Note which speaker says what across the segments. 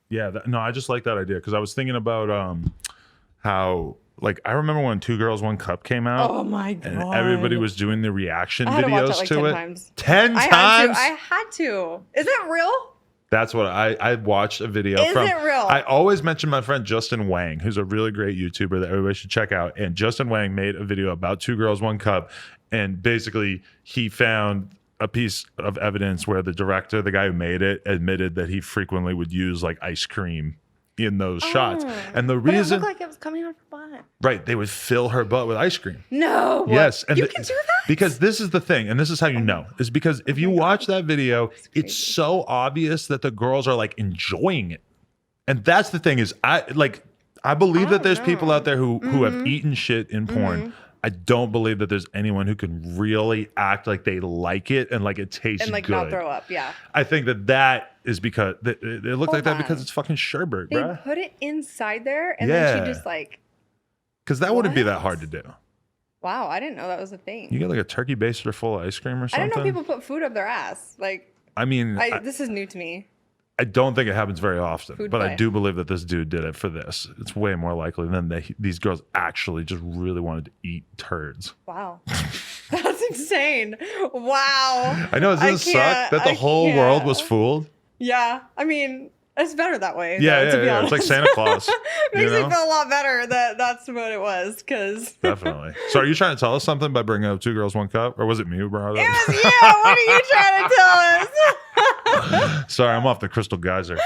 Speaker 1: Yeah, no, I just like that idea because I was thinking about how like I remember when Two Girls One Cup came out.
Speaker 2: Oh my
Speaker 1: And
Speaker 2: god!
Speaker 1: everybody was doing the reaction
Speaker 2: I had to watch
Speaker 1: videos
Speaker 2: it like
Speaker 1: to
Speaker 2: 10
Speaker 1: it.
Speaker 2: times.
Speaker 1: 10
Speaker 2: I
Speaker 1: times?
Speaker 2: had to. Is it real?
Speaker 1: That's what I watched a video
Speaker 2: Is
Speaker 1: from.
Speaker 2: it real?
Speaker 1: I always mention my friend Justin Wang, who's a really great YouTuber that everybody should check out. And Justin Wang made a video about Two Girls One Cup, and basically he found a piece of evidence where the director, the guy who made it, admitted that he frequently would use like ice cream in those shots. And the
Speaker 2: But it
Speaker 1: reason,
Speaker 2: looked like it was coming out of her butt.
Speaker 1: right, they would fill her butt with ice cream.
Speaker 2: No.
Speaker 1: Yes, and
Speaker 2: you can do that?
Speaker 1: because this is the thing, and this is how you know, is because if you watch that video, it's so obvious that the girls are like enjoying it, and that's the thing is I believe that there's people out there who have eaten shit in porn. I don't believe that there's anyone who can really act like they like it and like it tastes
Speaker 2: And like
Speaker 1: good.
Speaker 2: not throw up, yeah.
Speaker 1: I think that is because it looked like that because it's fucking sherbet,
Speaker 2: They
Speaker 1: bruh.
Speaker 2: put it inside there and then she
Speaker 1: Yeah.
Speaker 2: just like,
Speaker 1: Because that wouldn't be that hard to do.
Speaker 2: wow, I didn't know that was a thing.
Speaker 1: You get like a turkey baster full of ice cream or
Speaker 2: I
Speaker 1: something.
Speaker 2: didn't know people put food up their ass. Like,
Speaker 1: I mean,
Speaker 2: this is new to me.
Speaker 1: I don't think it happens very often,
Speaker 2: Food
Speaker 1: but I
Speaker 2: play.
Speaker 1: do believe that this dude did it for this. It's way more likely than these girls actually just really wanted to eat turds.
Speaker 2: Wow. That's insane. Wow.
Speaker 1: I know, doesn't it suck that the whole world was fooled?
Speaker 2: Yeah. I mean, it's better that way.
Speaker 1: Yeah,
Speaker 2: though, to be honest.
Speaker 1: It's like Santa Claus.
Speaker 2: Makes
Speaker 1: you know?
Speaker 2: me feel a lot better that that's what it was. Because
Speaker 1: Definitely. So are you trying to tell us something by bringing up Two Girls, One Cup? Or was it me who brought it up?
Speaker 2: it was you. What are you trying to tell us?
Speaker 1: Sorry, I'm off the Crystal Geyser.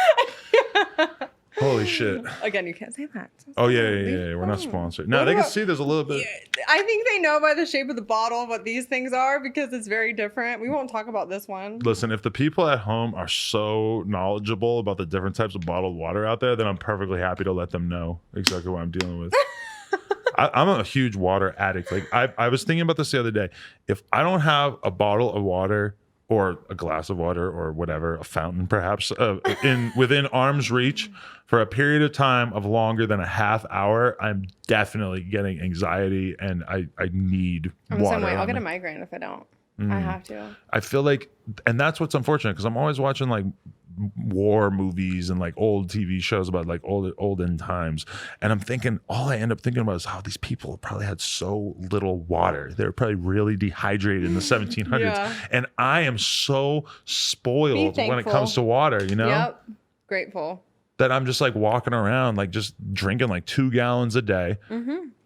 Speaker 1: Holy shit.
Speaker 2: Again, you can't say that.
Speaker 1: Oh, yeah. We're not sponsored. No, they can see there's a little bit.
Speaker 2: I think they know by the shape of the bottle what these things are because it's very different. We won't talk about this one.
Speaker 1: Listen, if the people at home are so knowledgeable about the different types of bottled water out there, then I'm perfectly happy to let them know exactly what I'm dealing with. I'm a huge water addict. Like I was thinking about this the other day. If I don't have a bottle of water or a glass of water or whatever, a fountain perhaps, within arm's reach for a period of time of longer than a half hour, I'm definitely getting anxiety and I need
Speaker 2: I'm the
Speaker 1: water.
Speaker 2: same way. I'll
Speaker 1: on
Speaker 2: get a
Speaker 1: me.
Speaker 2: migraine if I don't. I have to.
Speaker 1: I feel like, and that's what's unfortunate because I'm always watching like war movies and like old TV shows about like olden times, and I'm thinking all I end up thinking about is how these people probably had so little water. They were probably really dehydrated in the 1700s,
Speaker 2: Yeah.
Speaker 1: and I am so spoiled when it comes to water. You know,
Speaker 2: Yep. Grateful.
Speaker 1: that I'm just like walking around like just drinking like 2 gallons a day.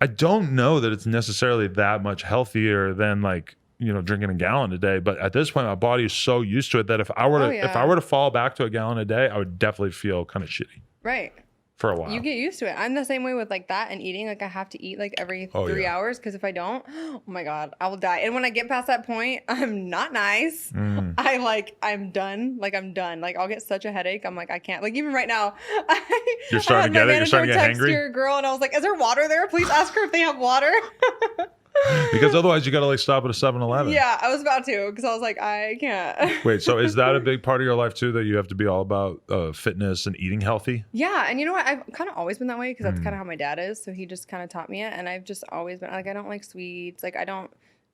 Speaker 1: I don't know that it's necessarily that much healthier than like, you know, drinking a gallon a day, but at this point my body is so used to it that if I were to fall back to a gallon a day, I would definitely feel kind of shitty
Speaker 2: Right.
Speaker 1: for a while.
Speaker 2: You get used to it. I'm the same way with like that and eating. Like I have to eat like every 3 hours because if I don't, oh my God, I will die. And when I get past that point, I'm not nice. I'm done. Like I'm done. Like I'll get such a headache. I'm like, I can't. Like even right now,
Speaker 1: You're starting to get it? You're starting to get
Speaker 2: text
Speaker 1: hangry?
Speaker 2: your girl and I was like, is there water there? Please ask her if they have water.
Speaker 1: Because otherwise you got to like stop at a 7-Eleven.
Speaker 2: Yeah, I was about to because I was like, I can't.
Speaker 1: Wait, so is that a big part of your life too, that you have to be all about fitness and eating healthy?
Speaker 2: Yeah, and you know what? I've kind of always been that way because that's kind of how my dad is. So he just kind of taught me it, and I've just always been like, I don't like sweets. Like I don't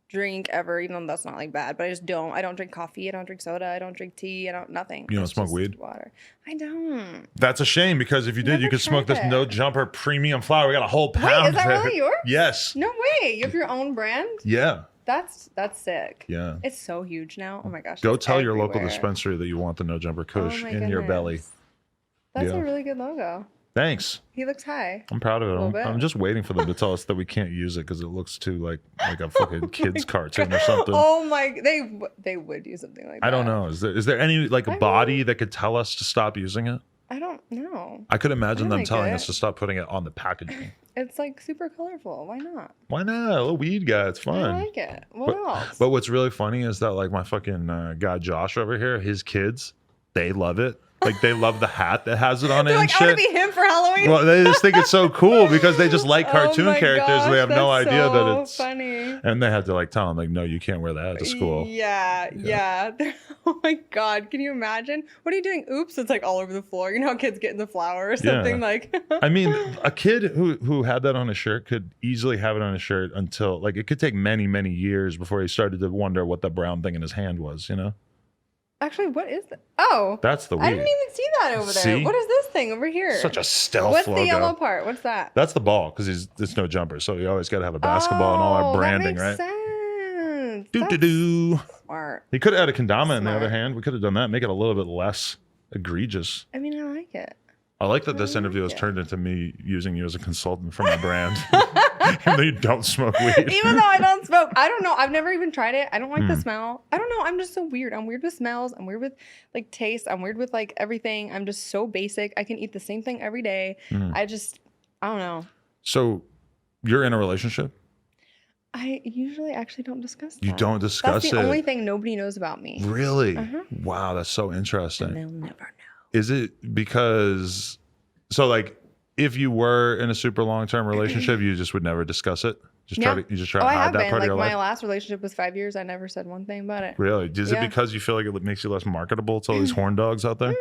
Speaker 2: drink ever, even though that's not like bad. But I just don't. I don't drink coffee. I don't drink soda. I don't drink tea. I don't nothing.
Speaker 1: You don't
Speaker 2: It's
Speaker 1: smoke
Speaker 2: just
Speaker 1: weed?
Speaker 2: Water. I don't.
Speaker 1: That's a shame because if you did,
Speaker 2: Never
Speaker 1: you could smoke this
Speaker 2: tried it.
Speaker 1: No Jumper premium flower. We got a whole pound.
Speaker 2: Wait, is that
Speaker 1: there.
Speaker 2: really yours?
Speaker 1: Yes.
Speaker 2: No way. You have your own brand?
Speaker 1: Yeah.
Speaker 2: That's sick.
Speaker 1: Yeah.
Speaker 2: It's so huge now. Oh my gosh.
Speaker 1: Go
Speaker 2: it's
Speaker 1: tell your local
Speaker 2: everywhere.
Speaker 1: dispensary that you want the No Jumper Kush
Speaker 2: Oh my
Speaker 1: in your belly.
Speaker 2: goodness. That's
Speaker 1: Yeah.
Speaker 2: a really good logo.
Speaker 1: Thanks.
Speaker 2: He looks high.
Speaker 1: I'm proud of
Speaker 2: little
Speaker 1: it.
Speaker 2: bit.
Speaker 1: I'm just waiting for them to tell us that we can't use it because it looks too like a fucking kids cartoon or something.
Speaker 2: Oh my! They would do something like that.
Speaker 1: I don't know. Is there any like a body that could tell us to stop using it?
Speaker 2: I don't know.
Speaker 1: I could imagine them
Speaker 2: like
Speaker 1: telling
Speaker 2: it.
Speaker 1: us to stop putting it on the packaging.
Speaker 2: It's like super colorful. Why not?
Speaker 1: Why not? A little weed guy. It's fun.
Speaker 2: I like it. What else?
Speaker 1: But what's really funny is that like my fucking guy Josh over here, his kids, they love it. Like they love the hat that has it on it
Speaker 2: They're
Speaker 1: and
Speaker 2: like, I want
Speaker 1: shit.
Speaker 2: to be him for Halloween.
Speaker 1: Well, they just think it's so cool because they just like cartoon
Speaker 2: Oh my
Speaker 1: characters and they have
Speaker 2: gosh,
Speaker 1: no
Speaker 2: that's
Speaker 1: idea
Speaker 2: so
Speaker 1: that it's
Speaker 2: funny.
Speaker 1: And they had to like tell him like, no, you can't wear that to school.
Speaker 2: Yeah. Oh my God. Can you imagine? What are you doing? Oops. It's like all over the floor. You know how kids get in the flour or something like.
Speaker 1: I mean, a kid who had that on his shirt could easily have it on his shirt until like it could take many, many years before he started to wonder what the brown thing in his hand was, you know?
Speaker 2: Actually, what is that? Oh,
Speaker 1: That's the weed.
Speaker 2: I didn't even see that over there.
Speaker 1: See?
Speaker 2: What is this thing over here?
Speaker 1: Such a stealth
Speaker 2: What's
Speaker 1: logo.
Speaker 2: the yellow part? What's that?
Speaker 1: That's the ball because it's no jumper. So you always got to have a basketball and all our branding,
Speaker 2: that makes
Speaker 1: right?
Speaker 2: Sense.
Speaker 1: Do.
Speaker 2: Smart.
Speaker 1: He could have had a kendama in the other hand. We could have done that. Make it a little bit less egregious.
Speaker 2: I mean, I like it.
Speaker 1: I like that this interview has turned into me using you as a consultant for my brand. Even though you don't smoke weed.
Speaker 2: Even though I don't smoke. I don't know. I've never even tried it. I don't like the smell. I don't know. I'm just so weird. I'm weird with smells. I'm weird with like taste. I'm weird with like everything. I'm just so basic. I can eat the same thing every day. I don't know.
Speaker 1: So you're in a relationship?
Speaker 2: I usually actually don't discuss that.
Speaker 1: You don't discuss it?
Speaker 2: That's the only thing nobody knows about me.
Speaker 1: Really? Wow, that's so interesting.
Speaker 2: And they'll never know.
Speaker 1: Is it because, so like, if you were in a super long-term relationship, you just would never discuss it? Try to hide that part of your life?
Speaker 2: My last relationship was 5 years. I never said one thing about it.
Speaker 1: Really? Is it because you feel like it makes you less marketable to all these horn dogs out there?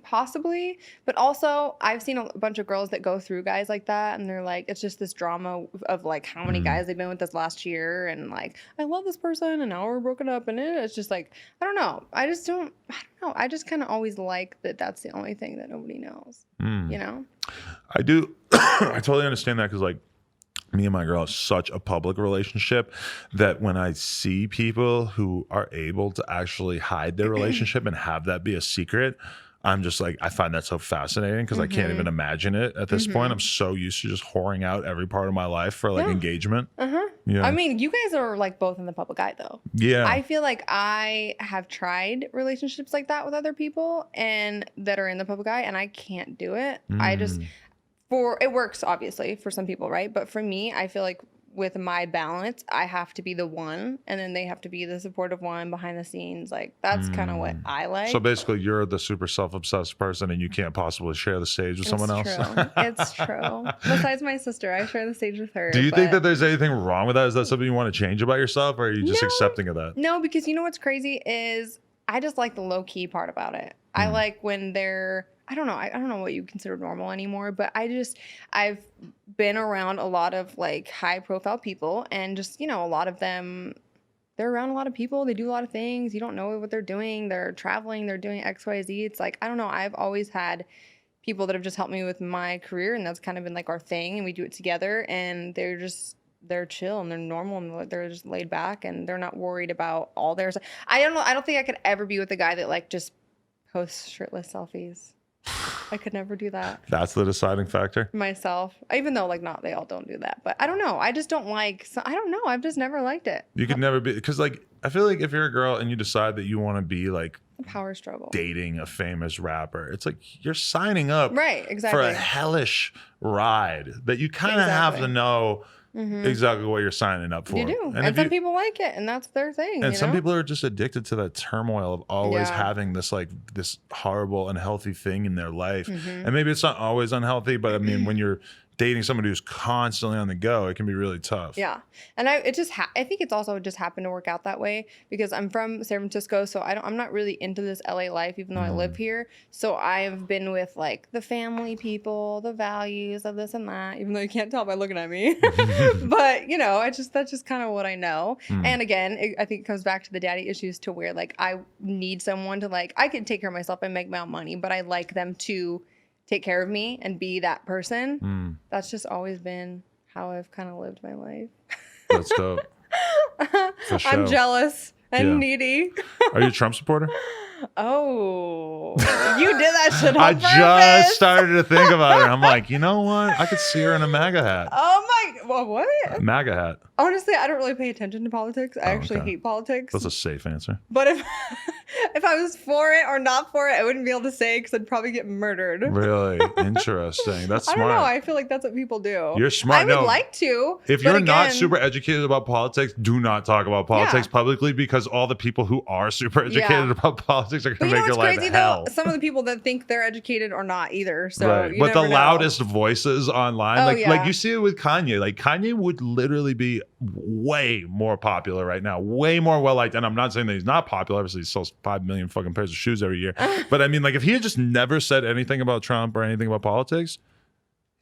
Speaker 2: Possibly. But also, I've seen a bunch of girls that go through guys like that, and they're like, it's just this drama of like how many guys they've been with this last year, and like, I love this person, and now we're broken up, and it's just like, I don't know. I don't know. I just kind of always like that that's the only thing that nobody knows, you know?
Speaker 1: I do. I totally understand that because like, me and my girl have such a public relationship that when I see people who are able to actually hide their relationship and have that be a secret, I'm just like, I find that so fascinating because I can't even imagine it at this point. I'm so used to just whoring out every part of my life for like engagement. Yeah.
Speaker 2: I mean, you guys are like both in the public eye though.
Speaker 1: Yeah.
Speaker 2: I feel like I have tried relationships like that with other people and that are in the public eye, and I can't do it. It works obviously for some people, right? But for me, I feel like with my balance, I have to be the one, and then they have to be the supportive one behind the scenes. Like that's kind of what I like.
Speaker 1: So basically, you're the super self-obsessed person, and you can't possibly share the stage with someone else.
Speaker 2: It's true. Besides my sister, I share the stage with her.
Speaker 1: Do you think that there's anything wrong with that? Is that something you want to change about yourself, or are you just accepting of that?
Speaker 2: No, because you know what's crazy is I just like the low key part about it. I like when they're. I don't know what you consider normal anymore, but I've been around a lot of like high profile people, and just, you know, a lot of them, they're around a lot of people. They do a lot of things. You don't know what they're doing. They're traveling. They're doing X, Y, Z. It's like, I don't know. I've always had people that have just helped me with my career, and that's kind of been like our thing, and we do it together, and they're chill and they're normal and they're just laid back and they're not worried about all their stuff. I don't know. I don't think I could ever be with a guy that like just posts shirtless selfies. I could never do that.
Speaker 1: That's the deciding factor?
Speaker 2: Myself. Even though like they all don't do that. But I don't know. I just don't like, I don't know. I've just never liked it.
Speaker 1: You could never be, because like, I feel like if you're a girl and you decide that you want to be like
Speaker 2: a power struggle,
Speaker 1: dating a famous rapper, it's like you're signing up
Speaker 2: exactly
Speaker 1: for a hellish ride that you kind of have to know exactly what you're signing up for.
Speaker 2: You do. And some people like it, and that's their thing.
Speaker 1: And some people are just addicted to that turmoil of always having this like this horrible, unhealthy thing in their life. And maybe it's not always unhealthy, but I mean, when you're dating somebody who's constantly on the go, it can be really tough.
Speaker 2: Yeah. And I think it's also just happened to work out that way because I'm from San Francisco, so I'm not really into this LA life, even though I live here. So I've been with like the family people, the values of this and that, even though you can't tell by looking at me. But you know, that's just kind of what I know. And again, I think it comes back to the daddy issues, to where like I need someone to like, I can take care of myself and make my own money, but I like them to take care of me and be that person. That's just always been how I've kind of lived my life.
Speaker 1: That's dope. For sure.
Speaker 2: I'm jealous and needy.
Speaker 1: Are you a Trump supporter?
Speaker 2: Oh, you did that shit on purpose.
Speaker 1: I just started to think about it. I'm like, you know what? I could see her in a MAGA hat.
Speaker 2: Oh my, what?
Speaker 1: A MAGA hat.
Speaker 2: Honestly, I don't really pay attention to politics. I actually hate politics.
Speaker 1: That's a safe answer.
Speaker 2: But if I was for it or not for it, I wouldn't be able to say because I'd probably get murdered.
Speaker 1: Really? Interesting. That's smart.
Speaker 2: I don't know. I feel like that's what people do.
Speaker 1: You're smart.
Speaker 2: I would like to.
Speaker 1: If you're not super educated about politics, do not talk about politics publicly, because all the people who are super educated about politics are going to make your life hell.
Speaker 2: Some of the people that think they're educated are not either. So
Speaker 1: but the loudest voices online, like you see it with Kanye. Like Kanye would literally be way more popular right now, way more well liked. And I'm not saying that he's not popular. Obviously, he sells 5 million fucking pairs of shoes every year. But I mean, like, if he had just never said anything about Trump or anything about politics,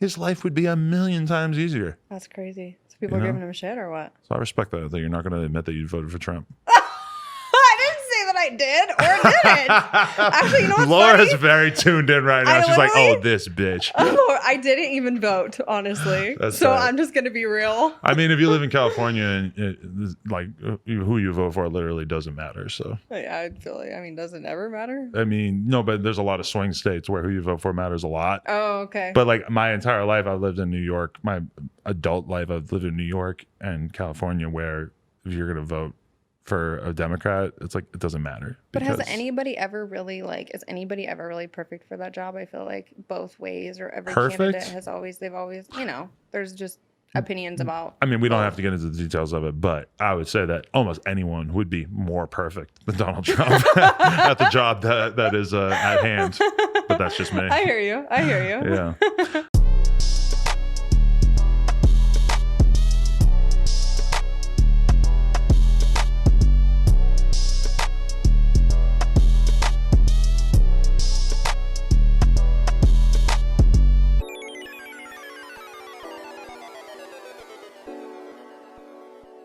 Speaker 1: his life would be a million times easier.
Speaker 2: That's crazy. So people are giving him shit or what?
Speaker 1: So I respect that you're not going to admit that you voted for Trump.
Speaker 2: I didn't say that I I did or didn't. Actually, you know what's
Speaker 1: Laura's
Speaker 2: funny?
Speaker 1: very tuned in right now. She's like, oh, this bitch.
Speaker 2: Oh, I didn't even vote, honestly. So right. I'm just going to be real.
Speaker 1: I mean, if you live in California, and like who you vote for literally doesn't matter. So
Speaker 2: yeah, I feel like, I mean, does it ever matter?
Speaker 1: I mean, no, but there's a lot of swing states where who you vote for matters a lot.
Speaker 2: Oh, okay.
Speaker 1: But like my entire life, I've lived in New York. My adult life, I've lived in New York and California, where if you're going to vote for a Democrat, it's like it doesn't matter.
Speaker 2: But has anybody ever really is anybody ever really perfect for that job? I feel like both ways, or every candidate has always, they've always, there's just opinions about.
Speaker 1: I mean, we don't have to get into the details of it, but I would say that almost anyone would be more perfect than Donald Trump at the job that is at hand. But that's just me.
Speaker 2: I hear you.
Speaker 1: Yeah.